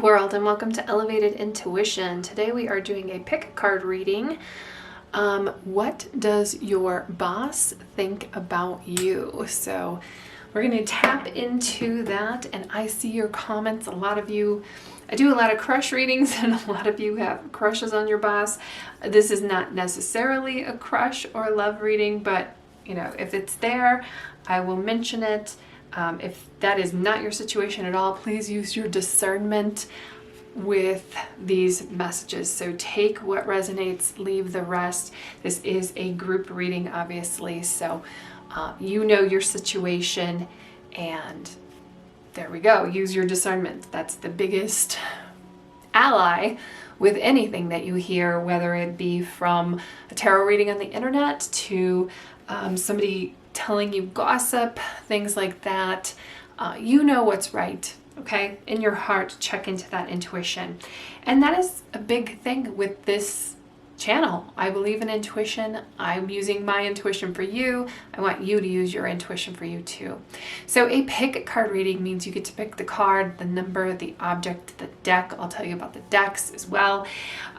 world, and welcome to Elevated Intuition. Today we are doing a pick card reading. What does your boss think about you? So we're going to tap into that, and I see your comments. A lot of you, I do a lot of crush readings, and a lot of you have crushes on your boss. This is not necessarily a crush or love reading, but you know, if it's there, I will mention it. If that is not your situation at all, please use your discernment with these messages. So take what resonates, leave the rest. This is a group reading, obviously, so you know your situation, and there we go. Use your discernment. That's the biggest ally with anything that you hear, whether it be from a tarot reading on the internet to somebody telling you gossip, things like that. You know what's right, okay? In your heart, check into that intuition. And that is a big thing with this channel. I believe in intuition. I'm using my intuition for you. I want you to use your intuition for you too. So a pick card reading means you get to pick the card, the number, the object, the deck. I'll tell you about the decks as well.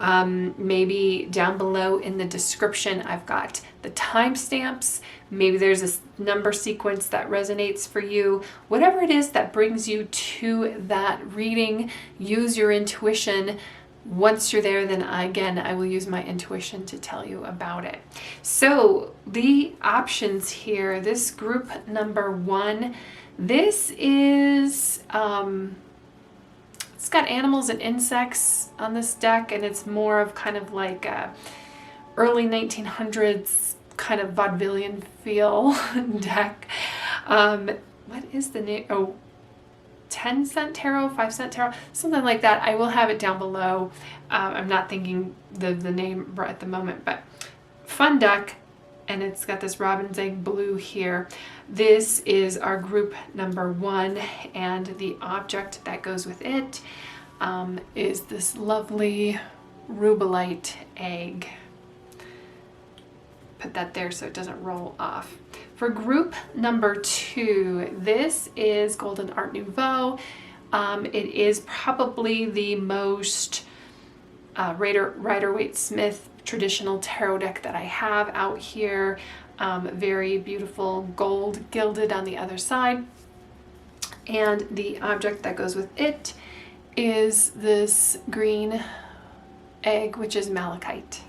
Maybe down below in the description, I've got the timestamps. Maybe there's a number sequence that resonates for you. Whatever it is that brings you to that reading, use your intuition. Once you're there, then I will use my intuition to tell you about it. So the options here, this group number 1, this is, it's got animals and insects on this deck, and it's more of kind of like a early 1900s kind of vaudevillian feel deck. What is the name? Oh, 10-cent tarot, 5-cent tarot, something like that. I will have it down below. I'm not thinking the name right at the moment, but fun deck, and it's got this robin's egg blue here. This is our group number 1, and the object that goes with it is this lovely rubellite egg. Put that there so it doesn't roll off. For group number 2, this is Golden Art Nouveau. It is probably the most Rider-Waite-Smith traditional tarot deck that I have out here. Very beautiful gold gilded on the other side. And the object that goes with it is this green egg, which is malachite.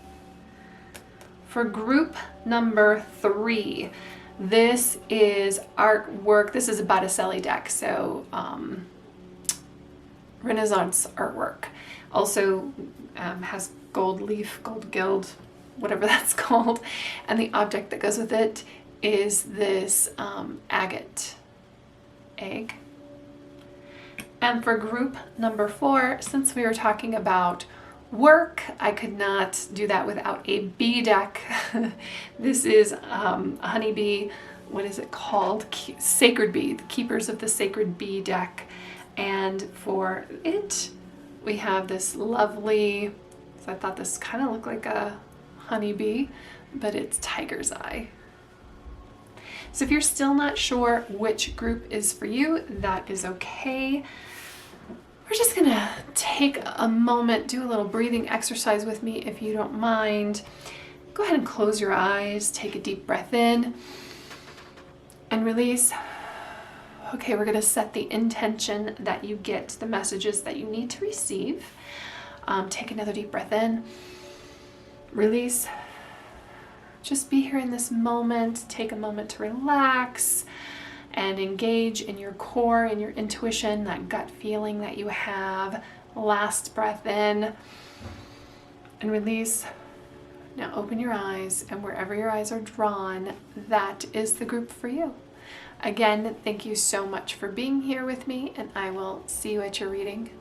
For group number 3, this is artwork. This is a Botticelli deck, so Renaissance artwork. Also has gold leaf, gold gild, whatever that's called. And the object that goes with it is this agate egg. And for group number 4, since we were talking about work, I could not do that without a bee deck. This is a honeybee, what is it called? Sacred Bee, the Keepers of the Sacred Bee deck. And for it, we have this lovely, so I thought this kind of looked like a honeybee, but it's tiger's eye. So if you're still not sure which group is for you, that is okay. We're just gonna take a moment, do a little breathing exercise with me if you don't mind. Go ahead and close your eyes, take a deep breath in and release. Okay, we're gonna set the intention that you get the messages that you need to receive. Take another deep breath in, release. Just be here in this moment, take a moment to relax and engage in your core, in your intuition, that gut feeling that you have. Last breath in and release. Now open your eyes, and wherever your eyes are drawn, that is the group for you. Again, thank you so much for being here with me, and I will see you at your reading.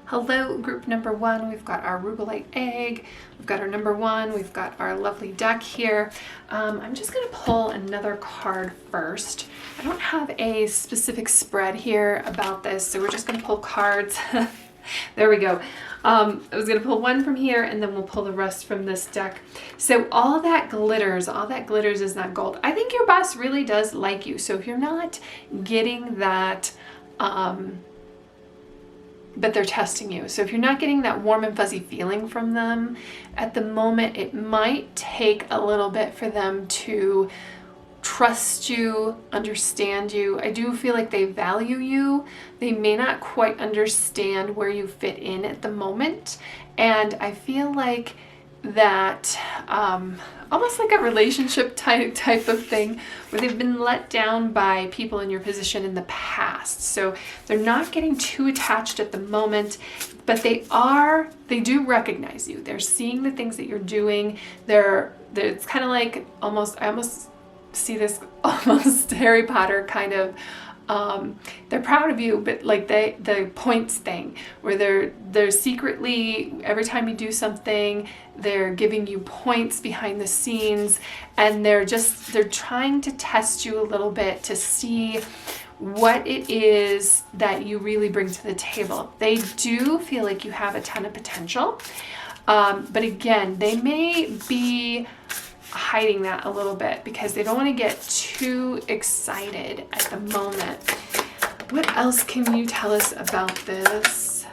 Hello, group number 1. We've got our rubellite egg. We've got our number 1. We've got our lovely deck here. I'm just going to pull another card first. I don't have a specific spread here about this, so we're just going to pull cards. There we go. I was going to pull one from here, and then we'll pull the rest from this deck. So all that glitters is not gold. I think your boss really does like you. So if you're not getting that but they're testing you. So if you're not getting that warm and fuzzy feeling from them at the moment, it might take a little bit for them to trust you, understand you. I do feel like they value you. They may not quite understand where you fit in at the moment. And I feel like that almost like a relationship type of thing where they've been let down by people in your position in the past. So they're not getting too attached at the moment, but they do recognize you. They're seeing the things that you're doing. It's kind of like I almost see this almost Harry Potter kind of, they're proud of you, but like the points thing where they're secretly, every time you do something, they're giving you points behind the scenes, and they're trying to test you a little bit to see what it is that you really bring to the table. They do feel like you have a ton of potential, but again, they may be hiding that a little bit because they don't want to get too excited at the moment. What else can you tell us about this?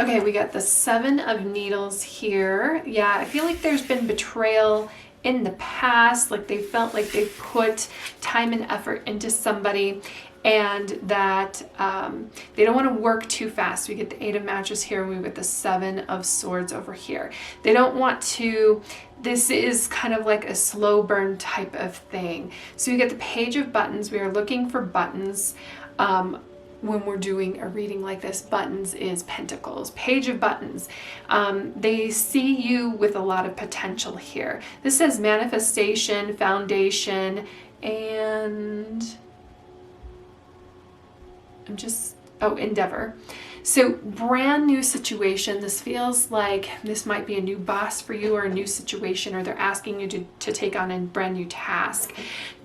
Okay, we got the 7 of Needles here. Yeah, I feel like there's been betrayal in the past, like they felt like they put time and effort into somebody, and that they don't want to work too fast. We get the 8 of Matches here, and we get the 7 of Swords over here. They don't want to, this is kind of like a slow burn type of thing. So you get the Page of Buttons. We are looking for buttons. When we're doing a reading like this, buttons is Pentacles. Page of Buttons. They see you with a lot of potential here. This says manifestation, foundation, and endeavor. So brand new situation. This feels like this might be a new boss for you, or a new situation, or they're asking you to take on a brand new task.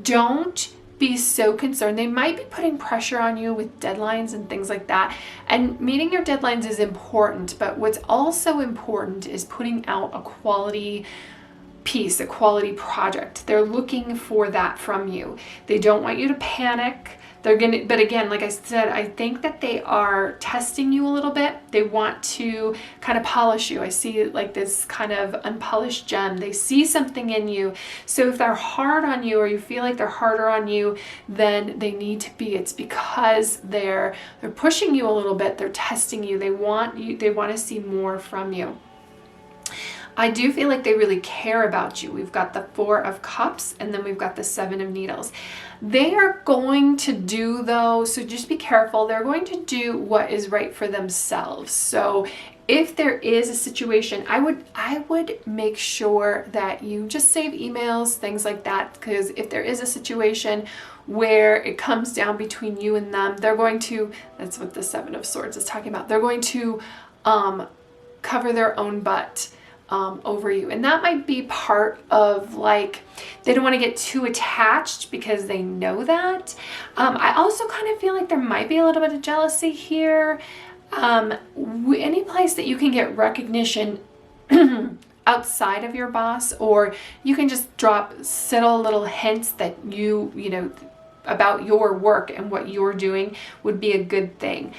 Don't be so concerned. They might be putting pressure on you with deadlines and things like that. And meeting your deadlines is important, but what's also important is putting out a quality piece, a quality project. They're looking for that from you. They don't want you to panic. But again, like I said, I think that they are testing you a little bit. They want to kind of polish you. I see like this kind of unpolished gem. They see something in you. So if they're hard on you, or you feel like they're harder on you than they need to be, it's because they're pushing you a little bit. They're testing you. They want to see more from you. I do feel like they really care about you. We've got the 4 of Cups, and then we've got the 7 of Needles. They are going to do, though, so just be careful, they're going to do what is right for themselves. So if there is a situation, I would make sure that you just save emails, things like that, because if there is a situation where it comes down between you and them, they're going to, that's what the 7 of Swords is talking about, they're going to cover their own butt over you. And that might be part of, like, they don't want to get too attached because they know that. I also kind of feel like there might be a little bit of jealousy here. Any place that you can get recognition outside of your boss, or you can just drop subtle little hints that you know, about your work and what you're doing, would be a good thing.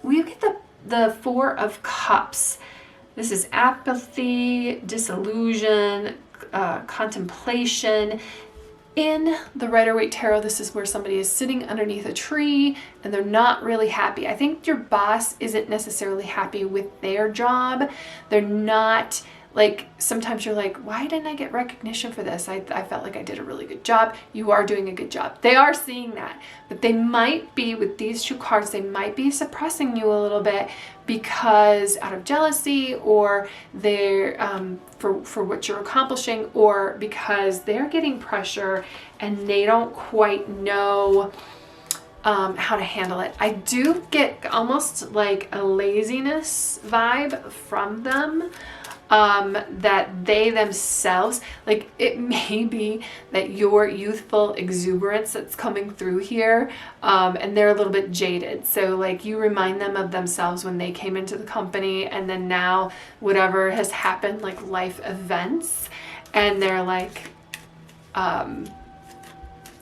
We get the 4 of Cups. This is apathy, disillusion, contemplation. In the Rider-Waite Tarot, this is where somebody is sitting underneath a tree and they're not really happy. I think your boss isn't necessarily happy with their job. They're not, like, sometimes you're like, why didn't I get recognition for this? I felt like I did a really good job. You are doing a good job. They are seeing that. But they might be, with these 2 cards, they might be suppressing you a little bit because out of jealousy, or they're for what you're accomplishing, or because they're getting pressure and they don't quite know how to handle it. I do get almost like a laziness vibe from them. That they themselves, like, it may be that your youthful exuberance that's coming through here, and they're a little bit jaded. So like, you remind them of themselves when they came into the company, and then now whatever has happened, like life events, and they're like,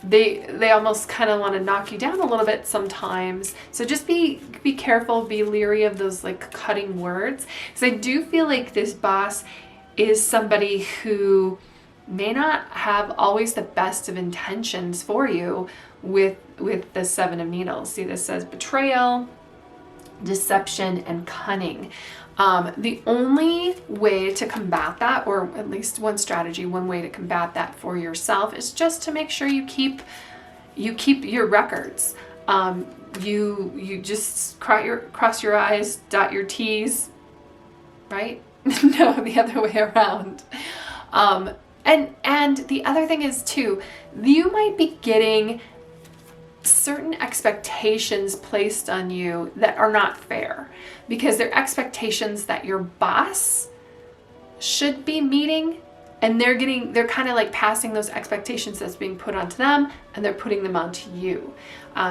they almost kind of want to knock you down a little bit sometimes. So just be careful, be leery of those like cutting words, because I do feel like this boss is somebody who may not have always the best of intentions for you with the Seven of Needles. See, this says betrayal, deception, and cunning. The only way to combat that, or at least one strategy, one way to combat that for yourself, is just to make sure you keep your records. You just cross your I's, dot your T's, right? No, the other way around. And the other thing is too, you might be getting certain expectations placed on you that are not fair, because they're expectations that your boss should be meeting, and they're kind of like passing those expectations that's being put onto them, and they're putting them onto you.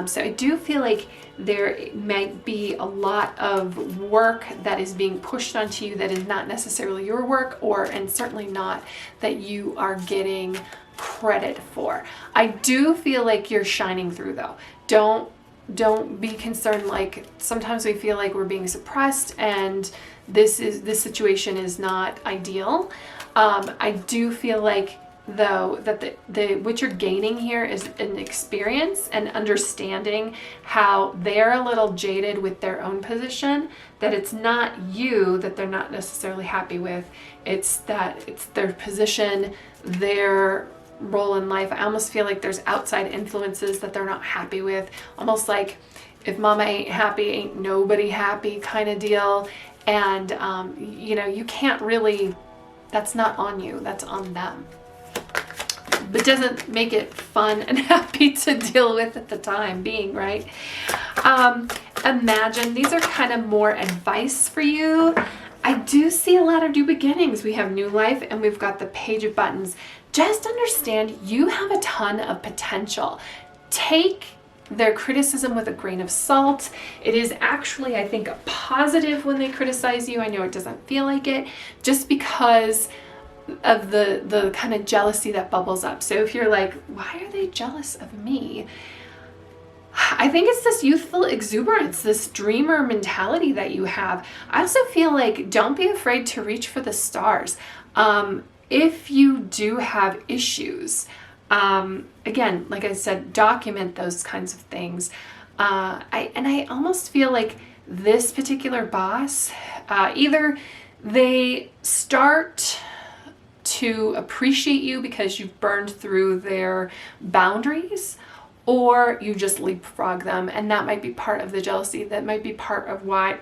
So I do feel like there might be a lot of work that is being pushed onto you that is not necessarily your work, and certainly not that you are getting credit for. I do feel like you're shining through though. Don't be concerned. Like sometimes we feel like we're being suppressed and this situation is not ideal. I do feel like though that the what you're gaining here is an experience and understanding how they're a little jaded with their own position, that it's not you that they're not necessarily happy with, it's their position, their role in life. I almost feel like there's outside influences that they're not happy with, almost like if mama ain't happy, ain't nobody happy kind of deal. And you can't really, that's not on you, that's on them. But doesn't make it fun and happy to deal with at the time being, right? Imagine, these are kind of more advice for you. I do see a lot of new beginnings. We have new life and we've got the Page of Buttons. Just understand you have a ton of potential. Take their criticism with a grain of salt. It is actually, I think, a positive when they criticize you. I know it doesn't feel like it, just because of the kind of jealousy that bubbles up. So if you're like, why are they jealous of me? I think it's this youthful exuberance, this dreamer mentality that you have. I also feel like don't be afraid to reach for the stars. If you do have issues, again, like I said, document those kinds of things. I almost feel like this particular boss, either they start to appreciate you because you've burned through their boundaries, or you just leapfrog them, and that might be part of the jealousy. That might be part of why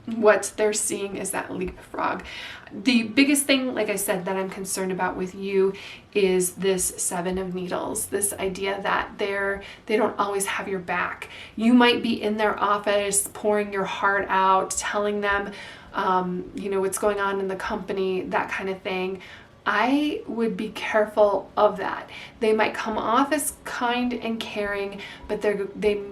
what they're seeing is that leapfrog. The biggest thing, like I said, that I'm concerned about with you is this Seven of Needles, this idea that they don't always have your back. You might be in their office pouring your heart out, telling them what's going on in the company, that kind of thing. I would be careful of that. They might come off as kind and caring, but they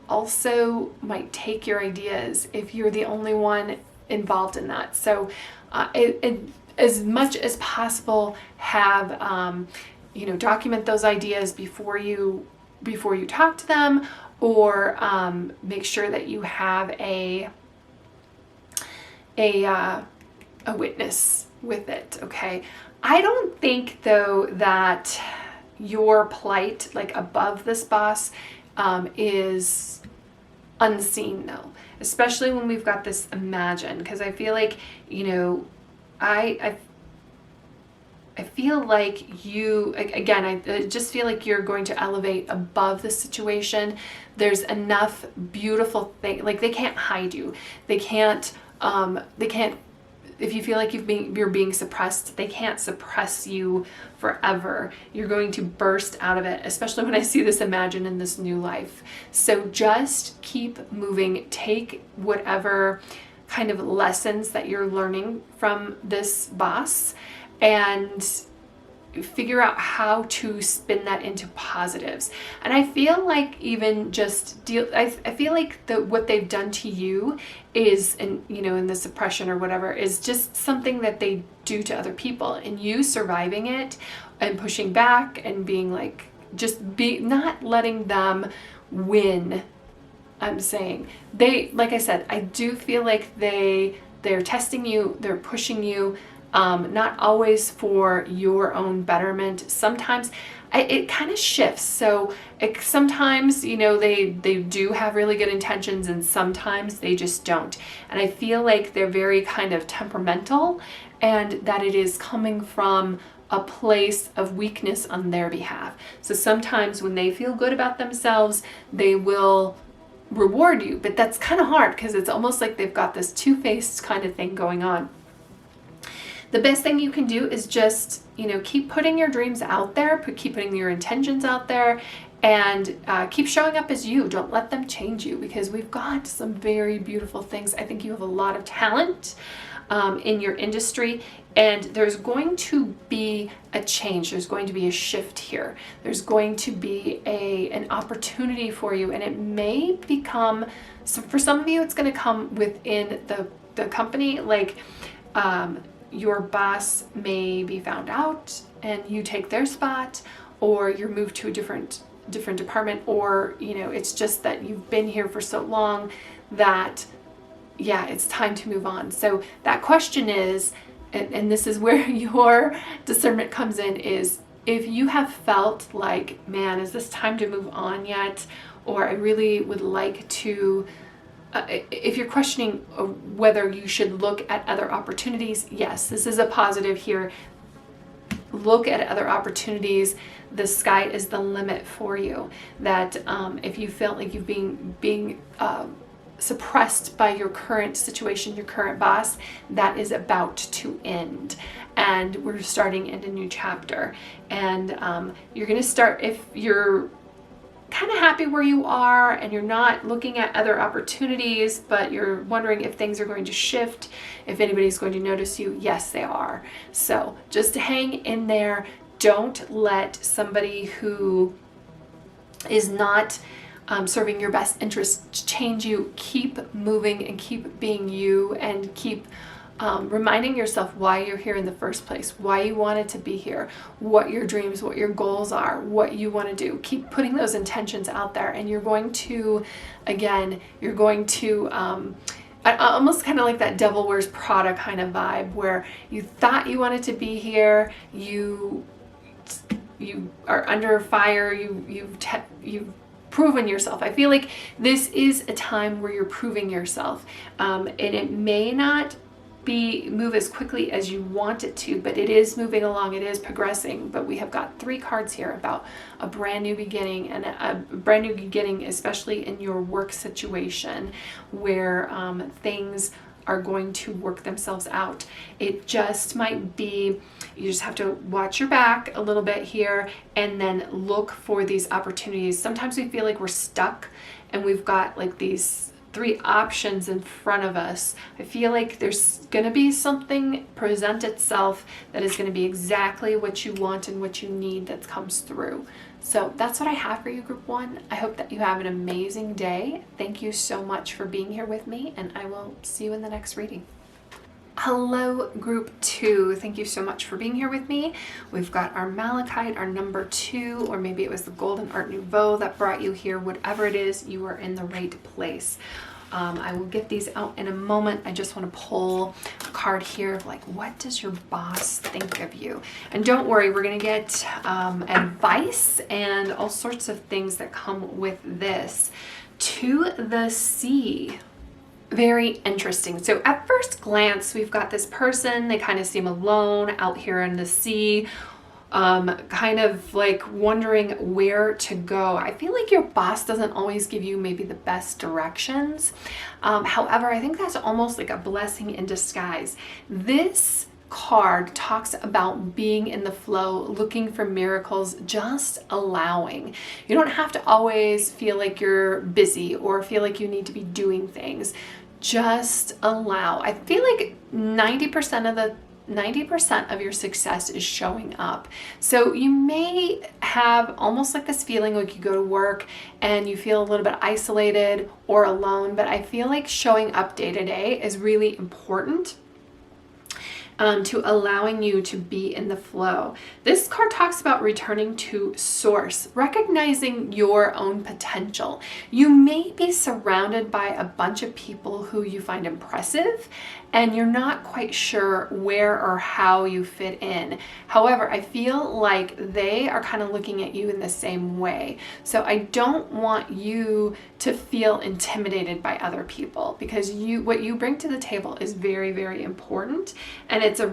also might take your ideas if you're the only one involved in that. So as much as possible, have document those ideas before you talk to them, or make sure that you have a witness with it. Okay, I don't think though that your plight, like above this boss, is unseen though, especially when we've got this imagine, because I feel like I feel like you, again, I just feel like you're going to elevate above the situation. There's enough beautiful thing, like they can't hide you. They can't, if you feel like you're being suppressed, they can't suppress you forever. You're going to burst out of it, especially when I see this imagine in this new life. So just keep moving. Take whatever kind of lessons that you're learning from this boss and figure out how to spin that into positives. And I feel like even just I feel like what they've done to you is, in the suppression or whatever, is just something that they do to other people, and you surviving it and pushing back and being like, just be not letting them win. I'm saying like I said, I do feel like they're testing you, they're pushing you, not always for your own betterment. Sometimes it kind of shifts. So sometimes, you know, they do have really good intentions, and sometimes they just don't. And I feel like they're very kind of temperamental, and that it is coming from a place of weakness on their behalf. So sometimes when they feel good about themselves, they will reward you, but that's kind of hard because it's almost like they've got this two-faced kind of thing going on. The best thing you can do is just, you know, keep putting your dreams out there, keep putting your intentions out there, and keep showing up as you. Don't let them change you, because we've got some very beautiful things. I think you have a lot of talent in your industry, and there's going to be a change. There's going to be a shift here. There's going to be an opportunity for you, and it may become, so for some of you, it's going to come within the company. Like your boss may be found out and you take their spot, or you're moved to a different department, or, you know, it's just that you've been here for so long that, yeah, it's time to move on. So that question is, and this is where your discernment comes in, is if you have felt like, man, is this time to move on yet? Or I really would like to, if you're questioning whether you should look at other opportunities, yes, this is a positive here. Look at other opportunities. The sky is the limit for you. That if you felt like you've being suppressed by your current situation, your current boss, that is about to end, and we're starting in a new chapter. And you're going to start, if you're kind of happy where you are and you're not looking at other opportunities, but you're wondering if things are going to shift, if anybody's going to notice you, yes, they are. So just hang in there. Don't let somebody who is not serving your best interests change you. Keep moving and keep being you, and keep reminding yourself why you're here in the first place, why you wanted to be here, what your dreams, what your goals are, what you want to do. Keep putting those intentions out there, and you're going to, again, almost kind of like that Devil Wears Prada kind of vibe, where you thought you wanted to be here, you are under fire, you've proven yourself. I feel like this is a time where you're proving yourself, and it may not move as quickly as you want it to, but it is moving along, it is progressing. But we have got 3 cards here about a brand new beginning, and a brand new beginning, especially in your work situation, where things are going to work themselves out. It just might be, you just have to watch your back a little bit here, and then look for these opportunities. Sometimes we feel like we're stuck and we've got like these 3 options in front of us. I feel like there's going to be something present itself that is going to be exactly what you want and what you need that comes through. So that's what I have for you, Group 1. I hope that you have an amazing day. Thank you so much for being here with me, and I will see you in the next reading. Hello, Group 2. Thank you so much for being here with me. We've got our Malachite, our number 2, or maybe it was the Golden Art Nouveau that brought you here. Whatever it is, you are in the right place. I will get these out in a moment. I just want to pull a card here of like, what does your boss think of you? And don't worry, we're going to get advice and all sorts of things that come with this. To the sea. Very interesting. So at first glance, we've got this person, they kind of seem alone out here in the sea, kind of like wondering where to go. I feel like your boss doesn't always give you maybe the best directions. However, I think that's almost like a blessing in disguise. This card talks about being in the flow, looking for miracles, just allowing. You don't have to always feel like you're busy or feel like you need to be doing things. Just allow. I feel like 90% of your success is showing up. So you may have almost like this feeling like you go to work and you feel a little bit isolated or alone, but I feel like showing up day to day is really important. to allowing you to be in the flow. This card talks about returning to source, recognizing your own potential. You may be surrounded by a bunch of people who you find impressive, and you're not quite sure where or how you fit in. However, I feel like they are kind of looking at you in the same way. So I don't want you to feel intimidated by other people, because what you bring to the table is very, very important, and it's a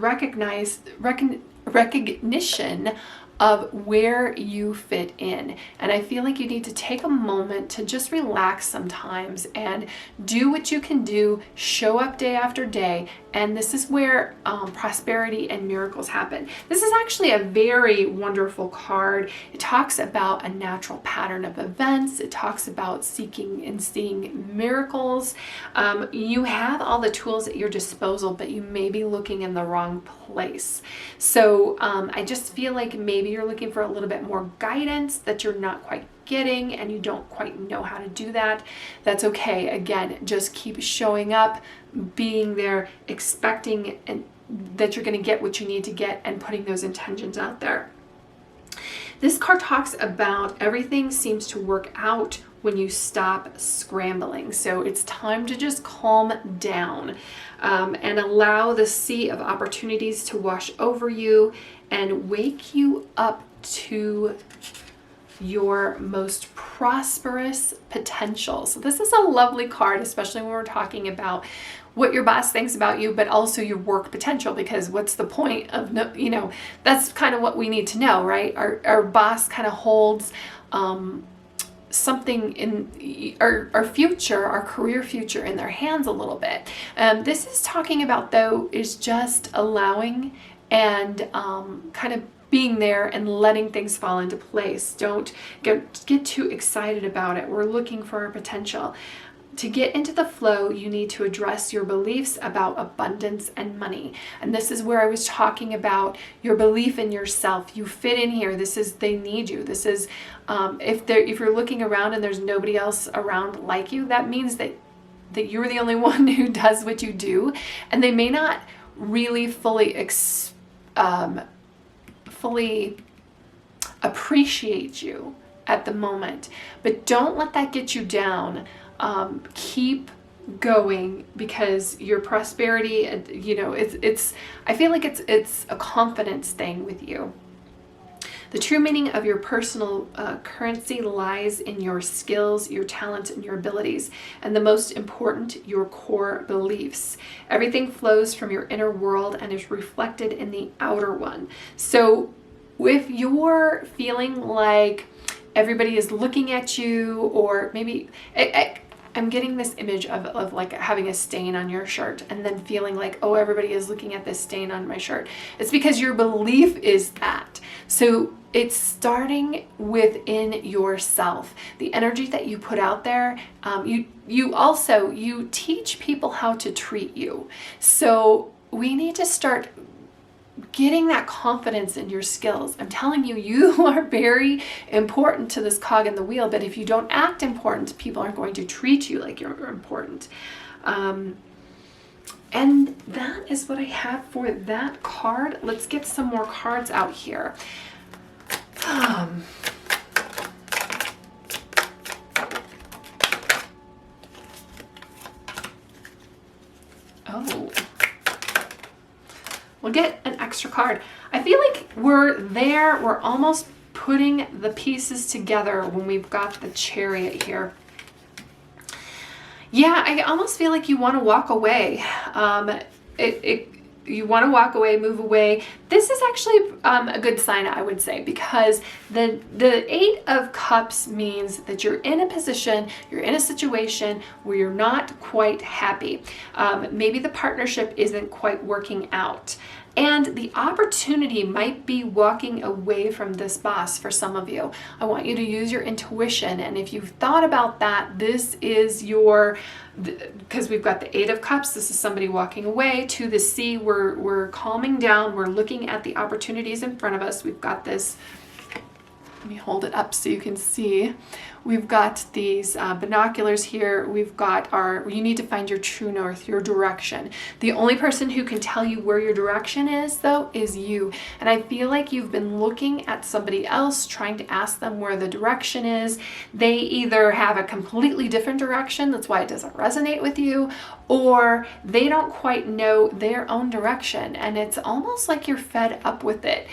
recognition of where you fit in. And I feel like you need to take a moment to just relax sometimes and do what you can do, show up day after day. And this is where prosperity and miracles happen. This is actually a very wonderful card. It talks about a natural pattern of events. It talks about seeking and seeing miracles. You have all the tools at your disposal, but you may be looking in the wrong place. So I just feel like maybe you're looking for a little bit more guidance that you're not quite getting, and you don't quite know how to do that. That's okay. Again, just keep showing up, being there, expecting that you're going to get what you need to get, and putting those intentions out there. This card talks about everything seems to work out when you stop scrambling. So it's time to just calm down and allow the sea of opportunities to wash over you and wake you up to your most prosperous potential. So this is a lovely card, especially when we're talking about what your boss thinks about you, but also your work potential, because what's the point of, that's kind of what we need to know, right? Our boss kind of holds something in our future, our career future, in their hands a little bit. This is talking about, though, is just allowing and kind of being there and letting things fall into place. Don't get too excited about it. We're looking for our potential. To get into the flow, you need to address your beliefs about abundance and money. And this is where I was talking about your belief in yourself. You fit in here. They need you. This is, if you're looking around and there's nobody else around like you, that means that you're the only one who does what you do. And they may not really fully appreciate you at the moment, but don't let that get you down. Keep going, because your prosperity, I feel like it's a confidence thing with you. The true meaning of your personal currency lies in your skills, your talents, and your abilities, and the most important, your core beliefs. Everything flows from your inner world and is reflected in the outer one. So if you're feeling like everybody is looking at you, or maybe I'm getting this image of like having a stain on your shirt and then feeling like, oh, everybody is looking at this stain on my shirt. It's because your belief is that. So it's starting within yourself. The energy that you put out there, you teach people how to treat you. So we need to start getting that confidence in your skills. I'm telling you, you are very important to this cog in the wheel, but if you don't act important, people aren't going to treat you like you're important. And that is what I have for that card. Let's get some more cards out here. Oh. We'll get an extra card. I feel like we're there. We're almost putting the pieces together when we've got the Chariot here. Yeah, I almost feel like you want to walk away. You want to walk away, move away. This is actually a good sign, I would say, because the Eight of Cups means that you're in a position, you're in a situation where you're not quite happy. Maybe the partnership isn't quite working out. And the opportunity might be walking away from this boss for some of you. I want you to use your intuition. And if you've thought about that, this is because we've got the Eight of Cups, this is somebody walking away to the sea. We're calming down. We're looking at the opportunities in front of us. We've got this, let me hold it up so you can see. We've got these binoculars here. We've got you need to find your true north, your direction. The only person who can tell you where your direction is, though, is you. And I feel like you've been looking at somebody else, trying to ask them where the direction is. They either have a completely different direction, that's why it doesn't resonate with you, or they don't quite know their own direction, and it's almost like you're fed up with it.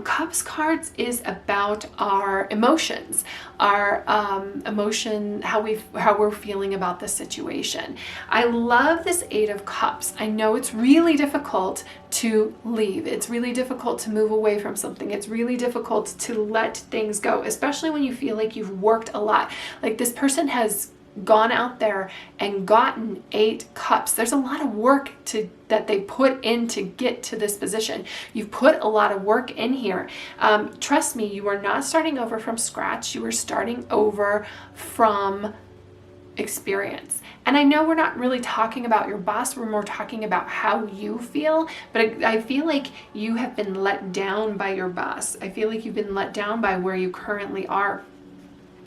Cups cards is about our emotions, our how we're feeling about the situation. I love this Eight of Cups. I know it's really difficult to leave. It's really difficult to move away from something. It's really difficult to let things go, especially when you feel like you've worked a lot. Like this person has gone out there and gotten 8 cups. There's a lot of work that they put in to get to this position. You've put a lot of work in here. Trust me, you are not starting over from scratch. You are starting over from experience. And I know we're not really talking about your boss, we're more talking about how you feel, but I feel like you have been let down by your boss. I feel like you've been let down by where you currently are.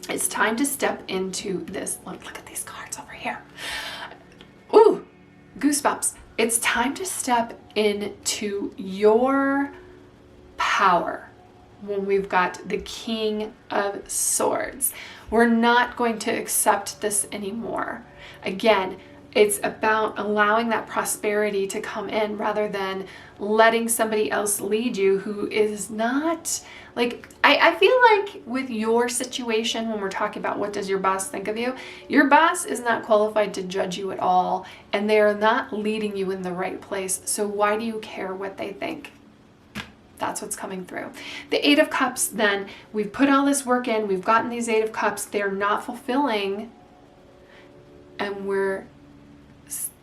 It's time to step into this. Look at these cards over here. Ooh, goosebumps. It's time to step into your power when we've got the King of Swords. We're not going to accept this anymore. Again, it's about allowing that prosperity to come in rather than letting somebody else lead you who is not, like, I feel like with your situation, when we're talking about what does your boss think of you, your boss is not qualified to judge you at all, and they're not leading you in the right place. So why do you care what they think? That's what's coming through. The Eight of Cups, then, we've put all this work in, we've gotten these Eight of Cups, they're not fulfilling, and we're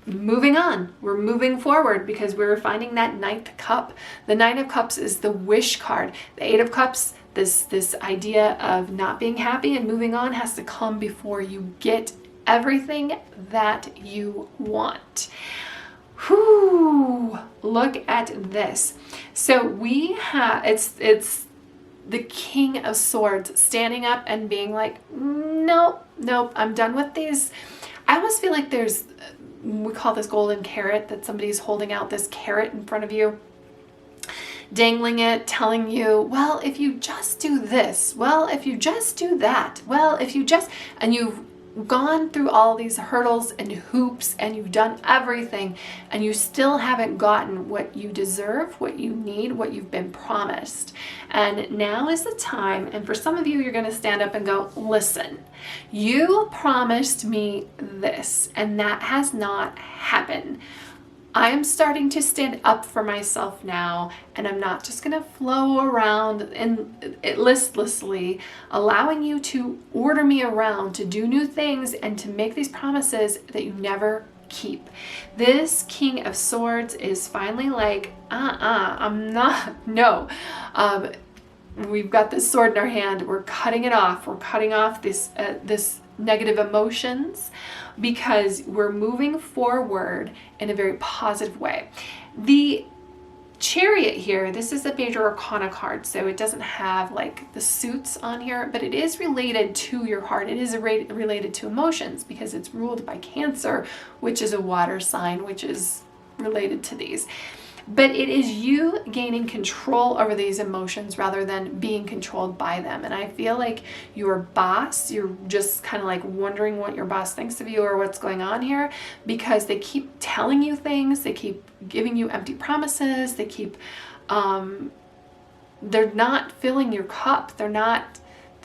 moving on. We're moving forward because we're finding that Ninth Cup. The Nine of Cups is the wish card. The Eight of Cups, this idea of not being happy and moving on, has to come before you get everything that you want. Whew, look at this. So we have, it's the King of Swords standing up and being like, nope, I'm done with these. I almost feel like there's, we call this golden carrot, that somebody's holding out this carrot in front of you, dangling it, telling you, well, if you just do this, well, if you just do that, well, if you just, and you've gone through all these hurdles and hoops and you've done everything and you still haven't gotten what you deserve, what you need, what you've been promised. And now is the time, and for some of you, you're going to stand up and go, listen, you promised me this and that has not happened. I am starting to stand up for myself now, and I'm not just going to flow around listlessly, allowing you to order me around, to do new things, and to make these promises that you never keep. This King of Swords is finally like, I'm not, no. We've got this sword in our hand. We're cutting it off. We're cutting off this negative emotions, because we're moving forward in a very positive way. The Chariot here, this is a major arcana card, so it doesn't have like the suits on here, but it is related to your heart. It is related to emotions because it's ruled by Cancer, which is a water sign, which is related to these. But it is you gaining control over these emotions rather than being controlled by them. And I feel like your boss, you're just kind of like wondering what your boss thinks of you or what's going on here, because they keep telling you things, they keep giving you empty promises, they keep, they're not filling your cup.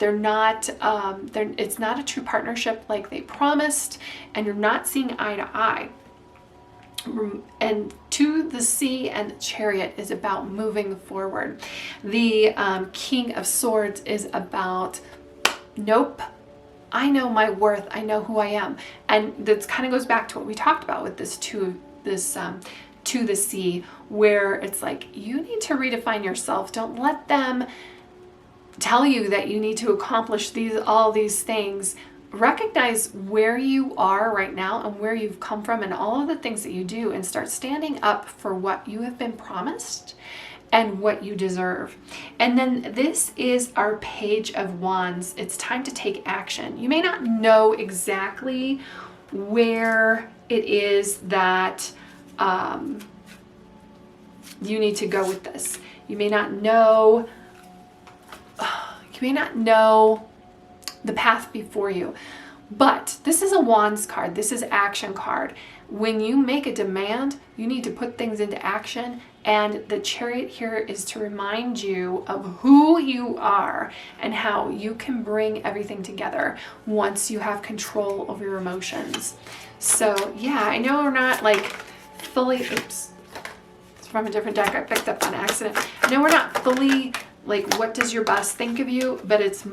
It's not a true partnership like they promised, and you're not seeing eye to eye. And to the Sea and the Chariot is about moving forward. The King of Swords is about, nope, I know my worth, I know who I am. And that kind of goes back to what we talked about with this to the Sea, where it's like, you need to redefine yourself. Don't let them tell you that you need to accomplish all these things. Recognize where you are right now and where you've come from and all of the things that you do, and start standing up for what you have been promised and what you deserve. And then this is our Page of Wands. It's time to take action. You may not know exactly where it is that you need to go with this. You may not know the path before you. But this is a Wands card. This is action card. When you make a demand, you need to put things into action. And the Chariot here is to remind you of who you are and how you can bring everything together once you have control over your emotions. So yeah, I know we're not like fully, oops, it's from a different deck I picked up on accident. I know we're not fully like, what does your boss think of you? But it's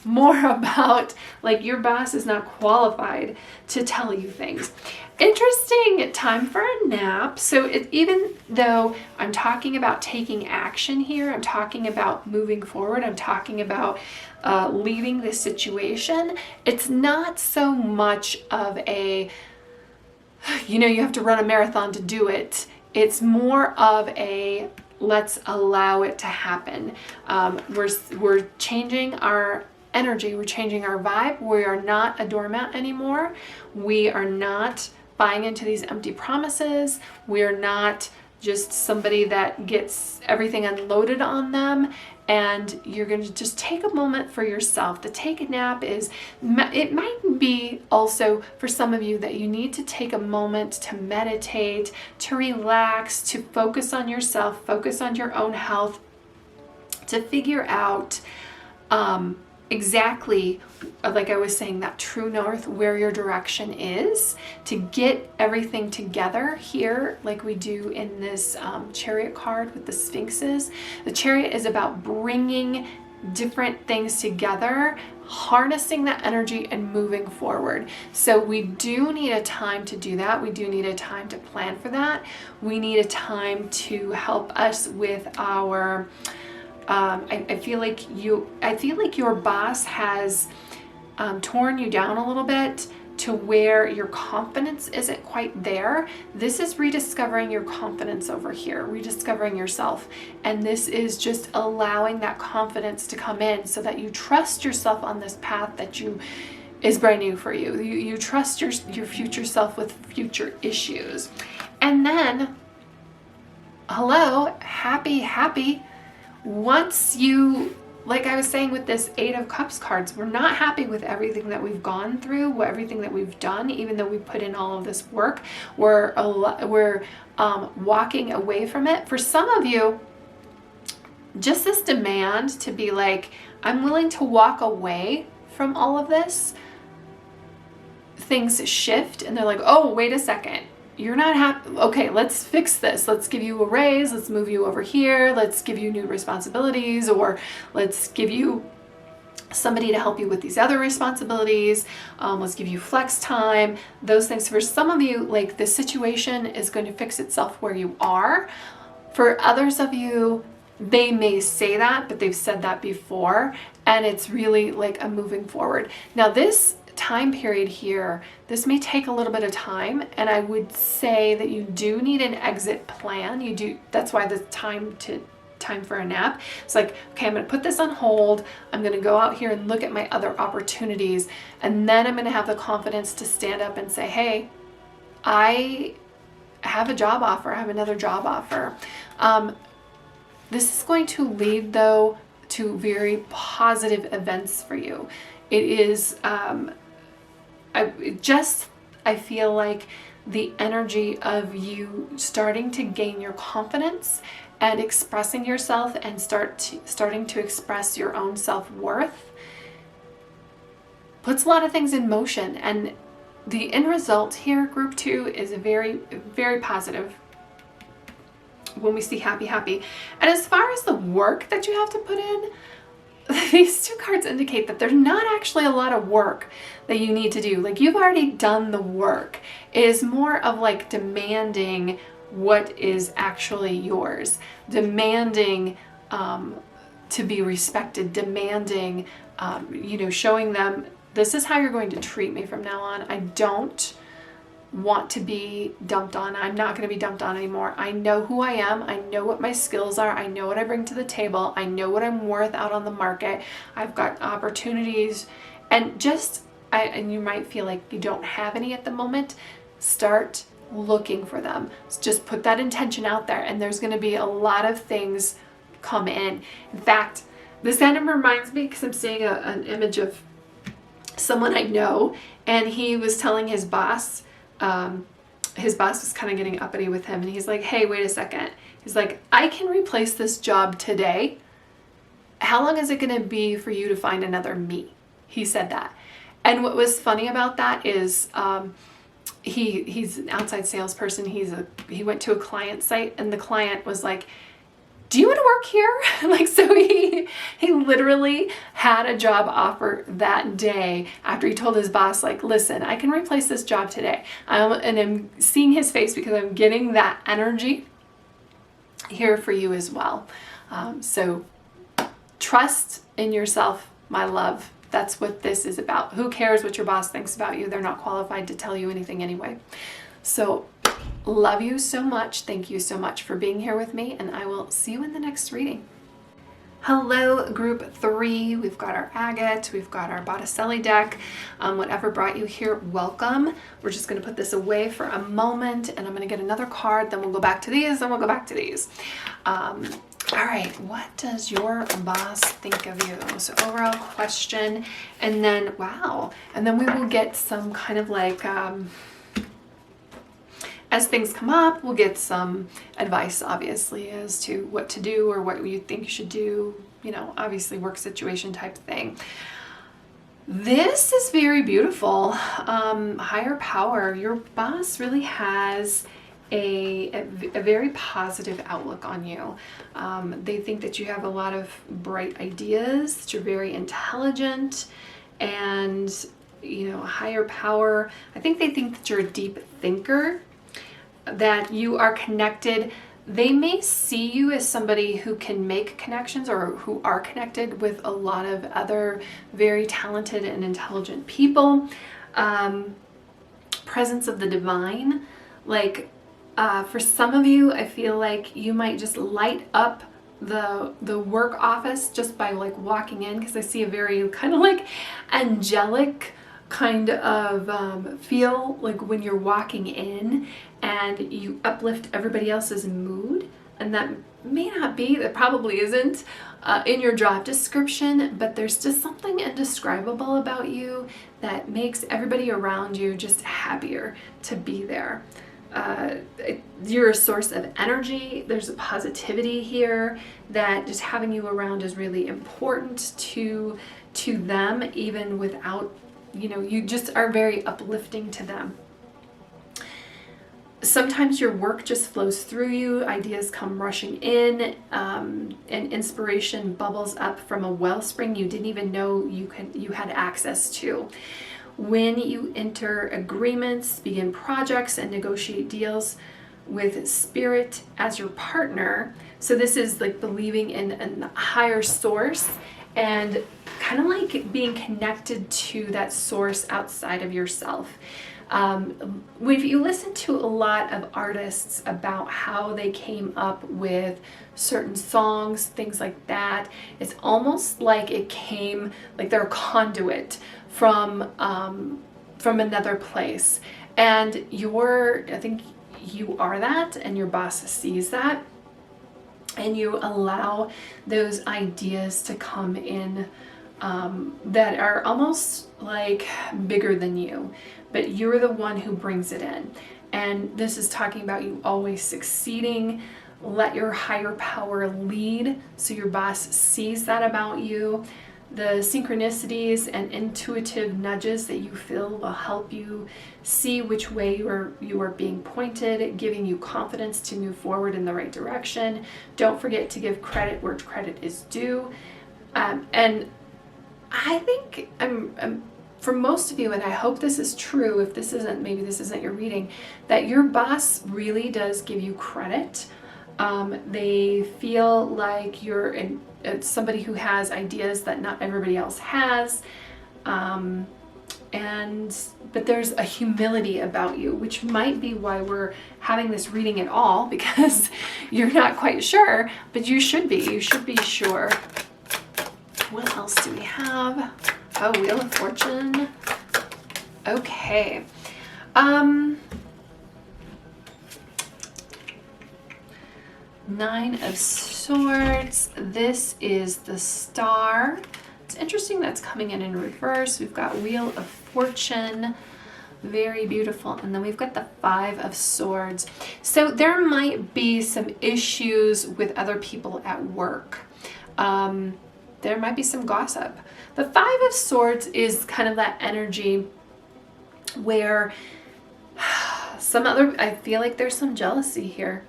more about like your boss is not qualified to tell you things. Interesting time for a nap. So even though I'm talking about taking action here, I'm talking about moving forward, I'm talking about leaving this situation, it's not so much of a, you know, you have to run a marathon to do it. It's more of a, let's allow it to happen. We're changing our energy, we're changing our vibe. We are not a doormat anymore. We are not buying into these empty promises. We are not just somebody that gets everything unloaded on them. And you're going to just take a moment for yourself. To take a nap is, it might be also for some of you that you need to take a moment to meditate, to relax, to focus on yourself, focus on your own health, to figure out exactly, like I was saying, that true north, where your direction is, to get everything together here like we do in this Chariot card with the Sphinxes. The Chariot is about bringing different things together, harnessing that energy and moving forward. So we do need a time to do that. We do need a time to plan for that. We need a time to help us with our I feel like your boss has torn you down a little bit to where your confidence isn't quite there. This is rediscovering your confidence over here, rediscovering yourself. And this is just allowing that confidence to come in so that you trust yourself on this path that is brand new for you. You trust your future self with future issues. And then, hello, happy. Once you, like I was saying with this Eight of Cups cards, we're not happy with everything that we've gone through, everything that we've done, even though we put in all of this work. We're walking away from it. For some of you, just this demand to be like, I'm willing to walk away from all of this. Things shift and they're like, oh, wait a second. You're not happy. Okay, let's fix this. Let's give you a raise. Let's move you over here. Let's give you new responsibilities, or let's give you somebody to help you with these other responsibilities. Let's give you flex time. Those things. For some of you, like, the situation is going to fix itself where you are. For others of you, they may say that, but they've said that before, and it's really like a moving forward. Now this time period here, this may take a little bit of time, and I would say that you do need an exit plan. You do. That's why the time for a nap. It's like, okay, I'm going to put this on hold. I'm going to go out here and look at my other opportunities, and then I'm going to have the confidence to stand up and say, hey, I have a job offer. I have another job offer. This is going to lead, though, to very positive events for you. It is, I feel like the energy of you starting to gain your confidence and expressing yourself and starting to express your own self-worth puts a lot of things in motion. And the end result here, group 2, is very, very positive when we see happy. And as far as the work that you have to put in, these two cards indicate that there's not actually a lot of work that you need to do. Like, you've already done the work. It is more of like demanding what is actually yours, demanding to be respected, demanding, showing them, this is how you're going to treat me from now on. I don't want to be dumped on. I'm not going to be dumped on anymore. I know who I am. I know what my skills are. I know what I bring to the table. I know what I'm worth out on the market. I've got opportunities, and and you might feel like you don't have any at the moment. Start looking for them. Just put that intention out there, and there's going to be a lot of things come in. In fact, this kind of reminds me, because I'm seeing an image of someone I know, and he was telling his boss was kind of getting uppity with him, and he's like, hey, wait a second. He's like, I can replace this job today. How long is it going to be for you to find another me? He said that. And what was funny about that is he's an outside salesperson. He went to a client site, and the client was like, do you want to work here? Like, so he literally had a job offer that day after he told his boss, like, listen, I can replace this job today. And I'm seeing his face because I'm getting that energy here for you as well. So trust in yourself, my love. That's what this is about. Who cares what your boss thinks about you? They're not qualified to tell you anything anyway. So love you so much. Thank you so much for being here with me, and I will see you in the next reading. Hello, group 3. We've got our Agate, we've got our Botticelli deck. Whatever brought you here, welcome. We're just going to put this away for a moment, and I'm going to get another card, then we'll go back to these, then we'll go back to these. All right, what does your boss think of you? So overall question, and then, wow, and then we will get some kind of like, as things come up, we'll get some advice, obviously, as to what to do or what you think you should do, you know, obviously work situation type thing. This is very beautiful. Higher power. Your boss really has a very positive outlook on you. They think that you have a lot of bright ideas, that you're very intelligent, and, you know, higher power. I think they think that you're a deep thinker, that you are connected. They may see you as somebody who can make connections or who are connected with a lot of other very talented and intelligent people. Presence of the divine. Like, for some of you, I feel like you might just light up the work office just by like walking in, because I see a very kind of like angelic kind of feel like when you're walking in, and you uplift everybody else's mood. And that may not be, that probably isn't in your job description, but there's just something indescribable about you that makes everybody around you just happier to be there. You're a source of energy. There's a positivity here that just having you around is really important to them, even without, you know, you just are very uplifting to them. Sometimes your work just flows through you, ideas come rushing in, and inspiration bubbles up from a wellspring you didn't even know you had access to. When you enter agreements, begin projects, and negotiate deals with spirit as your partner, so this is like believing in a higher source and kind of like being connected to that source outside of yourself. If you listen to a lot of artists about how they came up with certain songs, things like that, it's almost like it came, like they're a conduit from another place. And I think you are that, and your boss sees that, and you allow those ideas to come in that are almost like bigger than you, but you're the one who brings it in. And this is talking about you always succeeding. Let your higher power lead, so your boss sees that about you. The synchronicities and intuitive nudges that you feel will help you see which way you are being pointed, giving you confidence to move forward in the right direction. Don't forget to give credit where credit is due. And I think for most of you, and I hope this is true, if this isn't, maybe this isn't your reading, that your boss really does give you credit. They feel like you're somebody who has ideas that not everybody else has. but there's a humility about you, which might be why we're having this reading at all, because you're not quite sure, but you should be. You should be sure. What else do we have? Oh, Wheel of Fortune. Okay. Nine of Swords. This is the Star. It's interesting that's coming in reverse. We've got Wheel of Fortune. Very beautiful. And then we've got the Five of Swords. So there might be some issues with other people at work. There might be some gossip. The Five of Swords is kind of that energy where I feel like there's some jealousy here.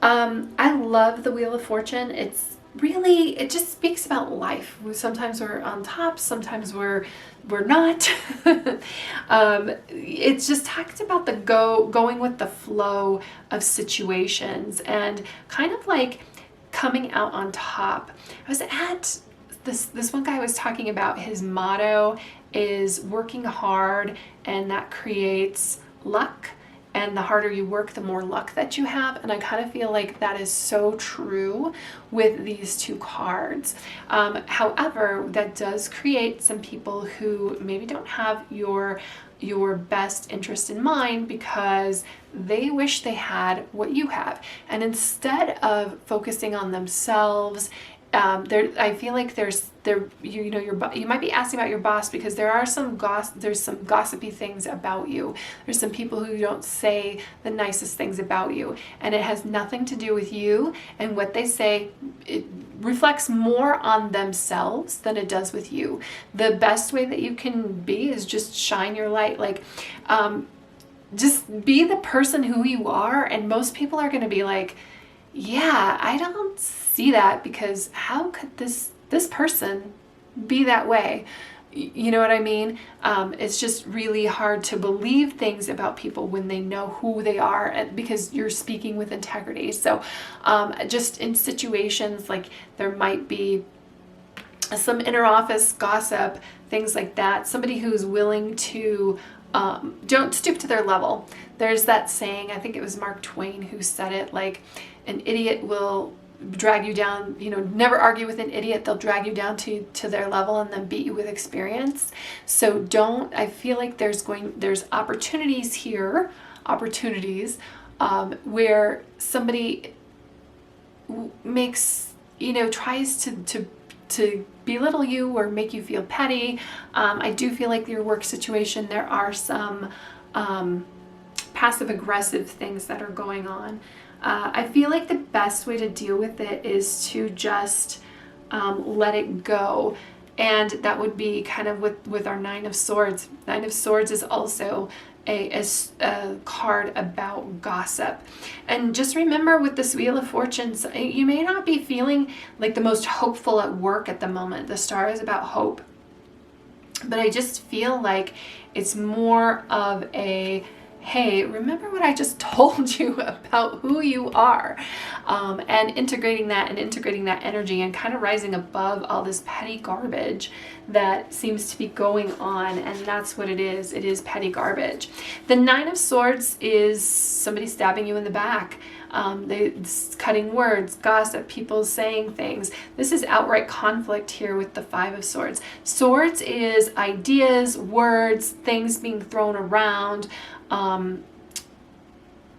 I love the Wheel of Fortune. It just speaks about life. Sometimes we're on top, sometimes we're not. It just talks about the going with the flow of situations and kind of like coming out on top. I was at this one guy was talking about his motto is working hard, and that creates luck. And the harder you work, the more luck that you have. And I kind of feel like that is so true with these two cards. However, that does create some people who maybe don't have your best interest in mind because they wish they had what you have. And instead of focusing on themselves, I feel like you might be asking about your boss because there's some gossipy things about you. There's some people who don't say the nicest things about you, and it has nothing to do with you, and what they say, it reflects more on themselves than it does with you. The best way that you can be is just shine your light, just be the person who you are, and most people are going to be like, yeah, I don't see that, because how could this person be that way? You know what I mean? It's just really hard to believe things about people when they know who they are, because you're speaking with integrity. So just in situations like there might be some interoffice gossip, things like that, somebody who's willing to don't stoop to their level. There's that saying, I think it was Mark Twain who said it, like, an idiot will drag you down, never argue with an idiot. They'll drag you down to their level and then beat you with experience. So I feel like there's opportunities here, where somebody makes, tries to belittle you or make you feel petty. I do feel like your work situation, there are some passive aggressive things that are going on. I feel like the best way to deal with it is to just let it go. And that would be kind of with our Nine of Swords. Nine of Swords is also a card about gossip. And just remember, with this Wheel of Fortune, you may not be feeling like the most hopeful at work at the moment. The Star is about hope. But I just feel like it's more of a, hey, remember what I just told you about who you are, and integrating that energy and kind of rising above all this petty garbage that seems to be going on. And that's what it is. It is petty garbage. The Nine of Swords is somebody stabbing you in the back. Cutting words, gossip, people saying things. This is outright conflict here with the Five of Swords. Swords is ideas, words, things being thrown around,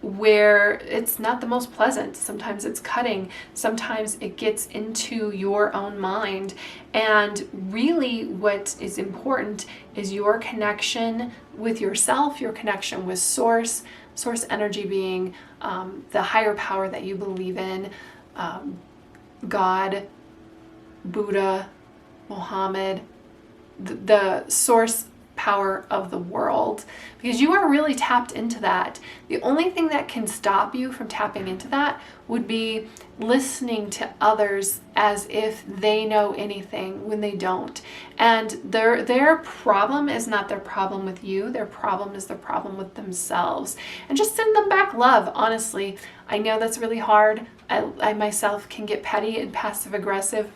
where it's not the most pleasant. Sometimes it's cutting. Sometimes it gets into your own mind. And really what is important is your connection with yourself, your connection with source energy being the higher power that you believe in, God, Buddha, Muhammad, the source power of the world, because you are really tapped into that. The only thing that can stop you from tapping into that would be listening to others as if they know anything when they don't. And their problem is not their problem with you. Their problem is their problem with themselves. And just send them back love, honestly. I know that's really hard. I myself can get petty and passive aggressive.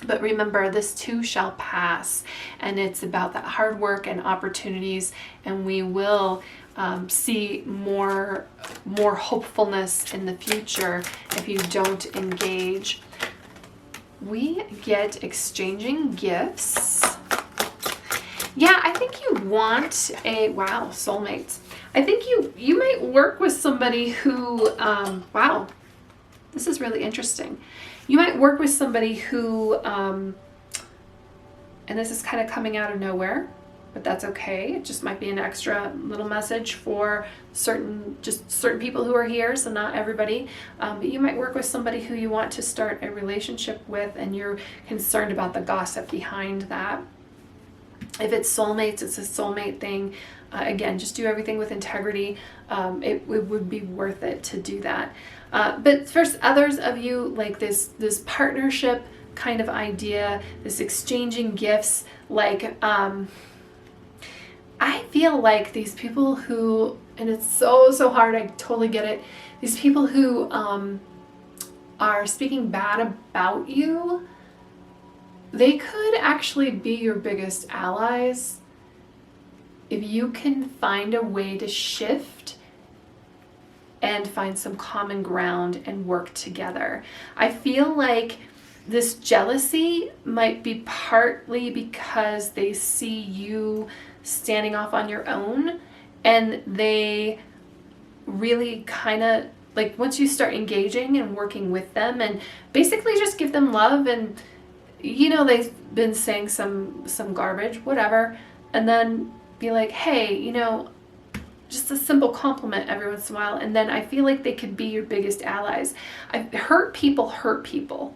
But remember, this too shall pass, and it's about that hard work and opportunities, and we will see more hopefulness in the future if you don't engage. We get exchanging gifts. Yeah, I think you want a, wow, soulmates. I think you might work with somebody who, wow, this is really interesting. You might work with somebody who, and this is kind of coming out of nowhere, but that's okay. It just might be an extra little message for certain people who are here, so not everybody. But you might work with somebody who you want to start a relationship with, and you're concerned about the gossip behind that. If it's soulmates, it's a soulmate thing. Again, just do everything with integrity. It would be worth it to do that. But for others of you, like this partnership kind of idea, this exchanging gifts, like I feel like these people who, and it's so hard, I totally get it, these people who are speaking bad about you, they could actually be your biggest allies if you can find a way to shift and find some common ground and work together. I feel like this jealousy might be partly because they see you standing off on your own, and they really kind of, like, once you start engaging and working with them and basically just give them love, and you know they've been saying some garbage, whatever, and then be like, hey, you know, just a simple compliment every once in a while, and then I feel like they could be your biggest allies. Hurt people,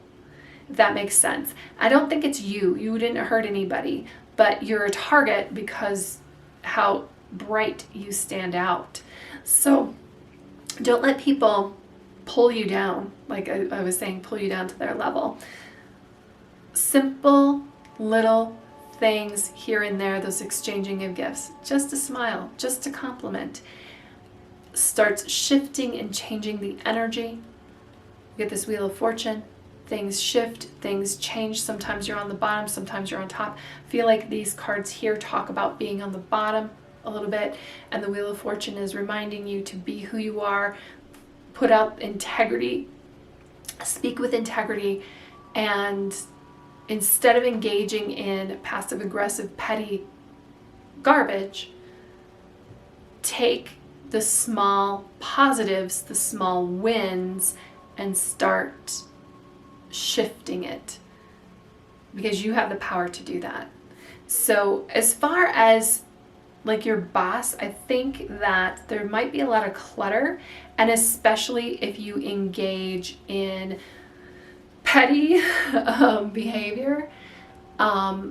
if that makes sense. I don't think it's you didn't hurt anybody, but you're a target because how bright you stand out. So don't let people pull you down, like I was saying, pull you down to their level. Simple little things here and there, those exchanging of gifts, just a smile, just a compliment, starts shifting and changing the energy. You get this Wheel of Fortune. Things shift, things change. Sometimes you're on the bottom, sometimes you're on top. I feel like these cards here talk about being on the bottom a little bit, and the Wheel of Fortune is reminding you to be who you are, put out integrity, speak with integrity, and instead of engaging in passive-aggressive, petty garbage, take the small positives, the small wins, and start shifting it, because you have the power to do that. So as far as like your boss, I think that there might be a lot of clutter, and especially if you engage in petty behavior, that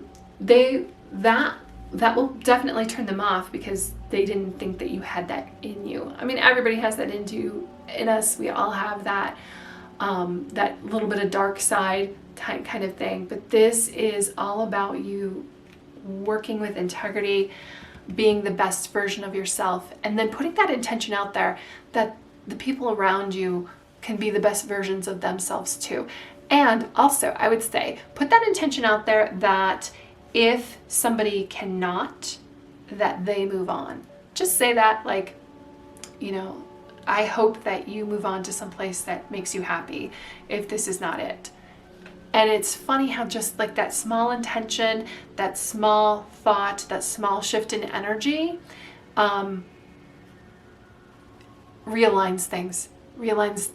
will definitely turn them off, because they didn't think that you had that in you. I mean, everybody has that in us. We all have that that little bit of dark side kind of thing. But this is all about you working with integrity, being the best version of yourself, and then putting that intention out there that the people around you can be the best versions of themselves too. And also, I would say, put that intention out there that if somebody cannot, that they move on. Just say that, like, you know, I hope that you move on to some place that makes you happy if this is not it. And it's funny how just like that small intention, that small thought, that small shift in energy realigns things. Realigns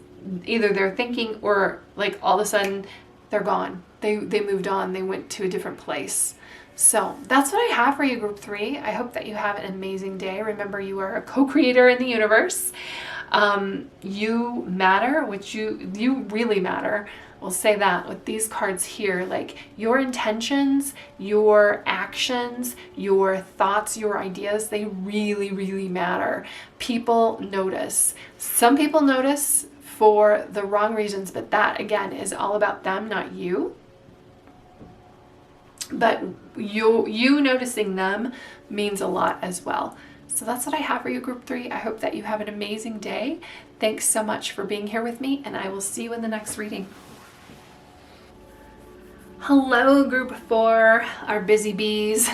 either their thinking, or like all of a sudden they're gone. They moved on. They went to a different place. So that's what I have for you, Group 3. I hope that you have an amazing day. Remember, you are a co-creator in the universe. You matter, which you really matter. We'll say that with these cards here, like your intentions, your actions, your thoughts, your ideas, they really, really matter. People notice. Some people notice for the wrong reasons, but that again is all about them, not you. But you noticing them means a lot as well. So that's what I have for you, Group 3. I hope that you have an amazing day. Thanks so much for being here with me, and I will see you in the next reading. Hello, group 4, our busy bees.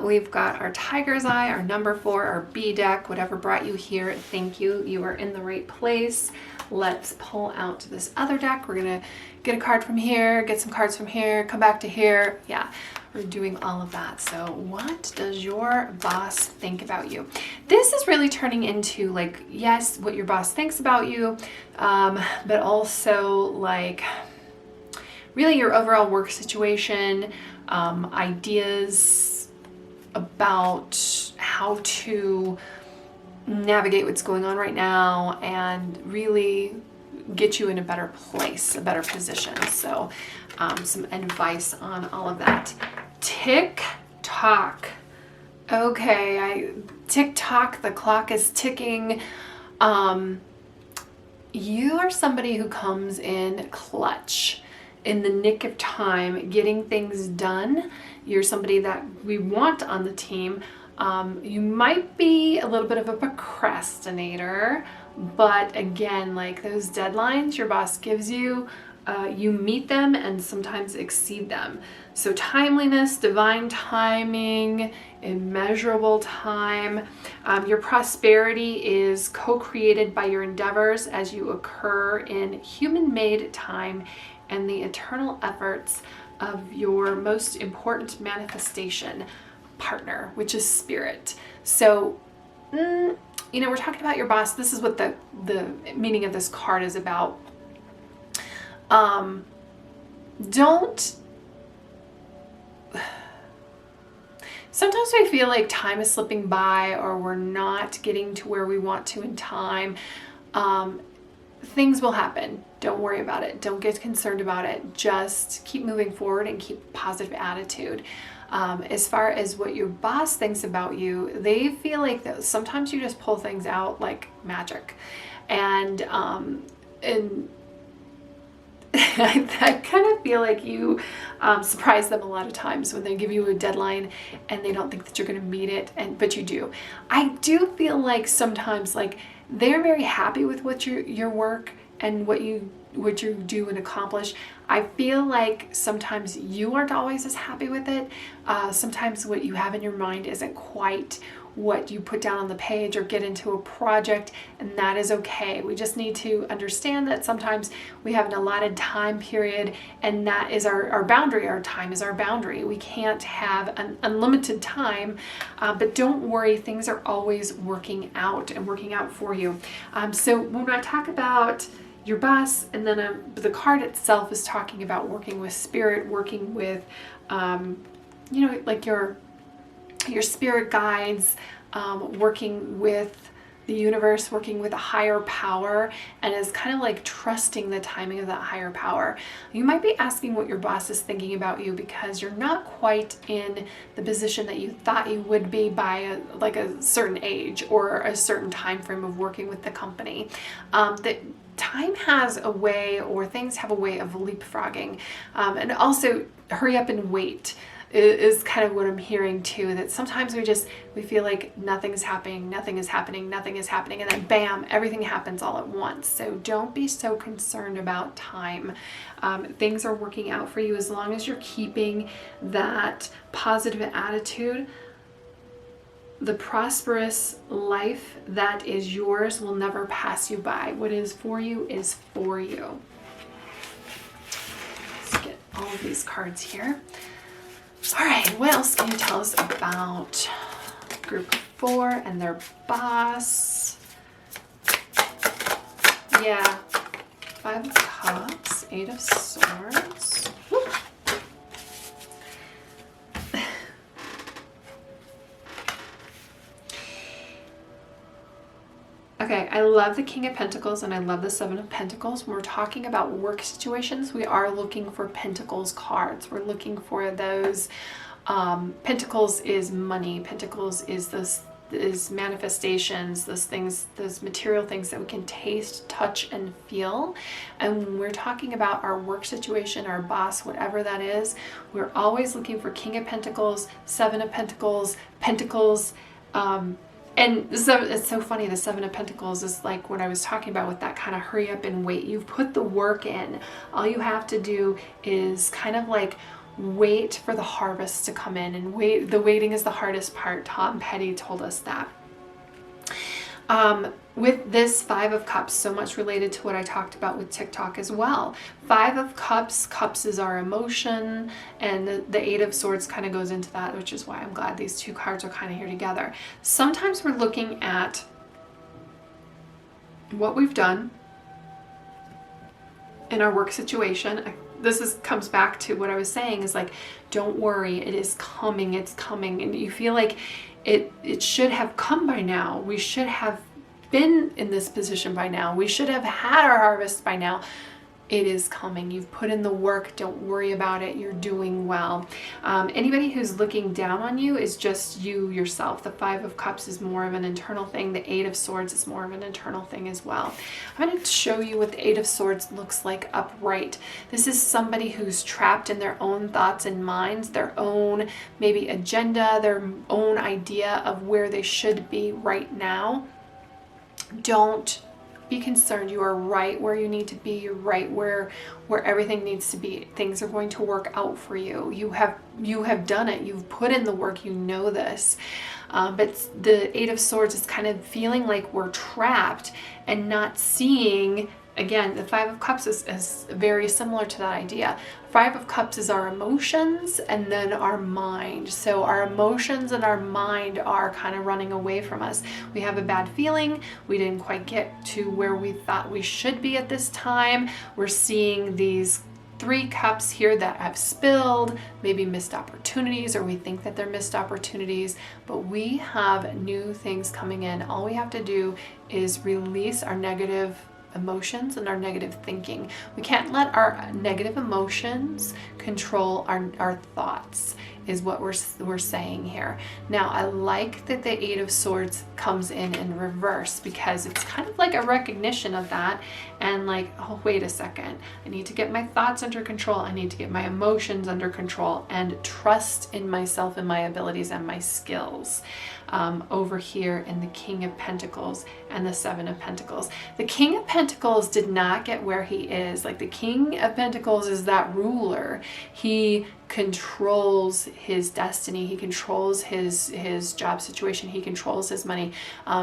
We've got our tiger's eye, our number 4, our bee deck, whatever brought you here. Thank you. You are in the right place. Let's pull out this other deck. We're going to get a card from here, get some cards from here, come back to here. Yeah, we're doing all of that. So what does your boss think about you? This is really turning into like, yes, what your boss thinks about you, but also like really your overall work situation, ideas about how to navigate what's going on right now and really get you in a better place, a better position. So some advice on all of that. Tick tock. Okay, tick tock, the clock is ticking. You are somebody who comes in clutch, in the nick of time, getting things done. You're somebody that we want on the team. You might be a little bit of a procrastinator, but again, like those deadlines your boss gives you, you meet them and sometimes exceed them. So timeliness, divine timing, immeasurable time. Your prosperity is co-created by your endeavors as you occur in human-made time and the eternal efforts of your most important manifestation partner, which is spirit. So, you know, we're talking about your boss. This is what the meaning of this card is about. Sometimes we feel like time is slipping by or we're not getting to where we want to in time. Things will happen. Don't worry about it. Don't get concerned about it. Just keep moving forward and keep a positive attitude. As far as what your boss thinks about you, they feel like that sometimes you just pull things out like magic. And I kind of feel like you surprise them a lot of times when they give you a deadline and they don't think that you're going to meet it, but you do. I do feel like sometimes like they're very happy with what your work and what you do and accomplish. I feel like sometimes you aren't always as happy with it. Sometimes what you have in your mind isn't quite what you put down on the page or get into a project, and that is okay. We just need to understand that sometimes we have an allotted time period, and that is our boundary. Our time is our boundary. We can't have an unlimited time, but don't worry, things are always working out and working out for you. So when I talk about your boss, and then the card itself is talking about working with spirit, working with, you know, like your spirit guides, working with the universe, working with a higher power, and is kind of like trusting the timing of that higher power. You might be asking what your boss is thinking about you because you're not quite in the position that you thought you would be by a certain age or a certain time frame of working with the company. That time has a way, or things have a way of leapfrogging, and also hurry up and wait is kind of what I'm hearing too, that sometimes we feel like nothing is happening, and then bam, everything happens all at once. So don't be so concerned about time. Things are working out for you as long as you're keeping that positive attitude. The prosperous life that is yours will never pass you by. What is for you is for you. Let's get all of these cards here. All right, what else can you tell us about group 4 and their boss? Yeah, 5 of Cups, 8 of Swords. Woo. Okay, I love the King of Pentacles and I love the 7 of Pentacles. When we're talking about work situations, we are looking for Pentacles cards. We're looking for those. Pentacles is money. Pentacles is manifestations, those things, those material things that we can taste, touch, and feel. And when we're talking about our work situation, our boss, whatever that is, we're always looking for King of Pentacles, 7 of Pentacles, Pentacles, And so it's so funny. The Seven of Pentacles is like what I was talking about with that kind of hurry up and wait. You've put the work in. All you have to do is kind of like wait for the harvest to come in, and wait. The waiting is the hardest part. Tom Petty told us that. With this Five of Cups, so much related to what I talked about with TikTok as well. Five of Cups, cups is our emotion, and the Eight of Swords kind of goes into that, which is why I'm glad these two cards are kind of here together. Sometimes we're looking at what we've done in our work situation. This comes back to what I was saying, is like, don't worry, it is coming, it's coming. And you feel like it should have come by now. We should have been in this position by now. We should have had our harvest by now. It is coming. You've put in the work. Don't worry about it. You're doing well. Anybody who's looking down on you is just you yourself. The Five of Cups is more of an internal thing. The Eight of Swords is more of an internal thing as well. I'm going to show you what the Eight of Swords looks like upright. This is somebody who's trapped in their own thoughts and minds, their own maybe agenda, their own idea of where they should be right now. Don't be concerned. You are right where you need to be. You're right where everything needs to be. Things are going to work out for you. You have done it. You've put in the work. You know this. But the Eight of Swords is kind of feeling like we're trapped and not seeing. Again, the Five of Cups is very similar to that idea. Five of Cups is our emotions and then our mind. So our emotions and our mind are kind of running away from us. We have a bad feeling. We didn't quite get to where we thought we should be at this time. We're seeing these three cups here that have spilled, maybe missed opportunities, or we think that they're missed opportunities, but we have new things coming in. All we have to do is release our negative emotions and our negative thinking. We can't let our negative emotions control our thoughts, is what we're saying here. Now, I like that the Eight of Swords comes in reverse, because it's kind of like a recognition of that, and like, oh, wait a second, I need to get my thoughts under control. I need to get my emotions under control and trust in myself and my abilities and my skills. Over here in the King of Pentacles and the Seven of Pentacles. The King of Pentacles did not get where he is. Like, the King of Pentacles is that ruler. He controls his destiny. He controls his job situation. He controls his money.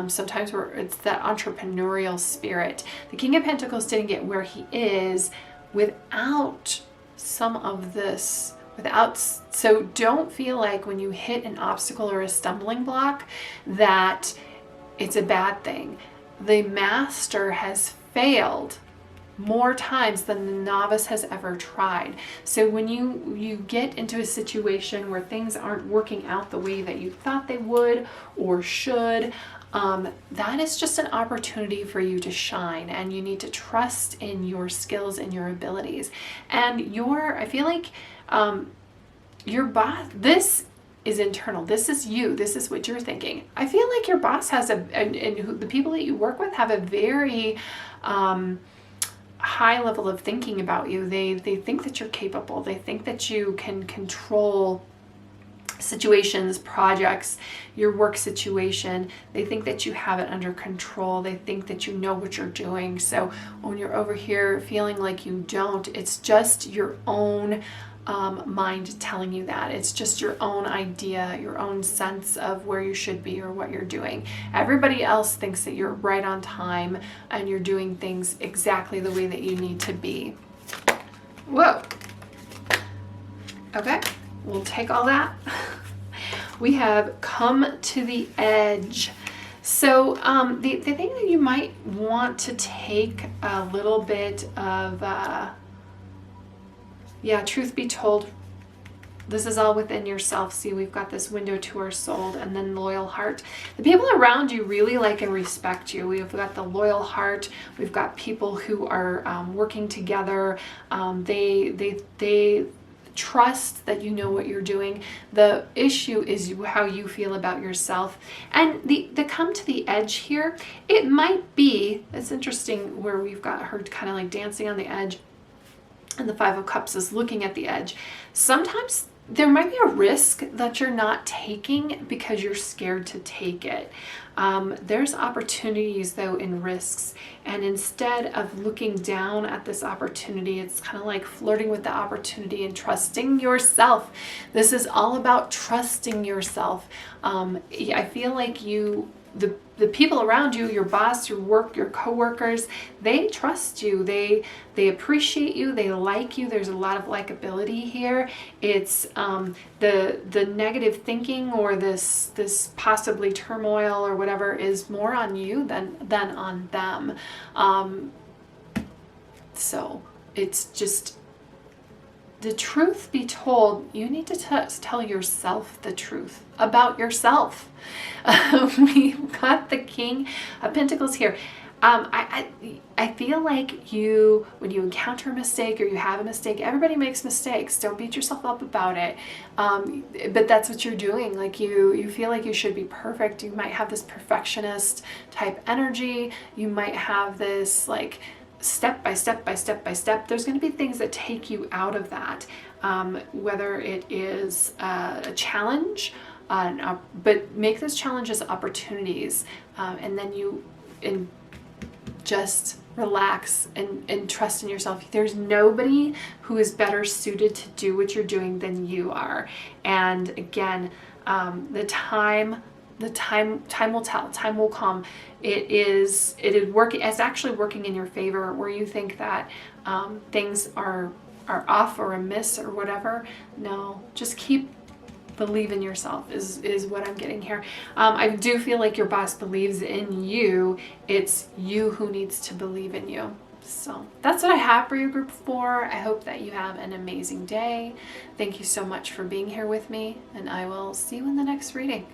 Sometimes it's that entrepreneurial spirit. The King of Pentacles didn't get where he is without some of this. So don't feel like when you hit an obstacle or a stumbling block that it's a bad thing. The master has failed more times than the novice has ever tried. So when you get into a situation where things aren't working out the way that you thought they would or should, that is just an opportunity for you to shine, and you need to trust in your skills and your abilities. And I feel like your boss, this is internal. This is you. This is what you're thinking. I feel like your boss has and the people that you work with have a very high level of thinking about you. They think that you're capable. They think that you can control situations, projects, your work situation. They think that you have it under control. They think that you know what you're doing. So when you're over here feeling like you don't, it's just your own mind telling you that. It's just your own idea, your own sense of where you should be or what you're doing. Everybody else thinks that you're right on time and you're doing things exactly the way that you need to be. Whoa. Okay, we'll take all that. We have come to the edge. So the thing that you might want to take a little bit of truth be told, this is all within yourself. See, we've got this window to our soul and then loyal heart. The people around you really like and respect you. We've got the loyal heart. We've got people who are working together. They trust that you know what you're doing. The issue is how you feel about yourself. And the come to the edge here, it might be, it's interesting where we've got her kind of like dancing on the edge, and the Five of Cups is looking at the edge. Sometimes there might be a risk that you're not taking because you're scared to take it. There's opportunities though in risks, and instead of looking down at this opportunity, it's kind of like flirting with the opportunity and trusting yourself. This is all about trusting yourself. I feel like the people around you, your boss, your work, your coworkers, they trust you. They appreciate you. They like you. There's a lot of likability here. It's the negative thinking or this possibly turmoil or whatever is more on you than on them. So it's just, the truth be told, you need to tell yourself the truth about yourself. We've got the King of Pentacles here. I feel like when you encounter a mistake or you have a mistake, everybody makes mistakes. Don't beat yourself up about it. But that's what you're doing. Like you feel like you should be perfect. You might have this perfectionist type energy. You might have this like step by step by step by step. There's going to be things that take you out of that, whether it is a challenge, but make those challenges opportunities, and then just relax and trust in yourself. There's nobody who is better suited to do what you're doing than you are. And again, the time will tell. Time will come. It is working. It's actually working in your favor, where you think that things are off or amiss or whatever. No, just keep believe in yourself is what I'm getting here. I do feel like your boss believes in you. It's you who needs to believe in you. So that's what I have for you, group 4. I hope that you have an amazing day. Thank you so much for being here with me, and I will see you in the next reading.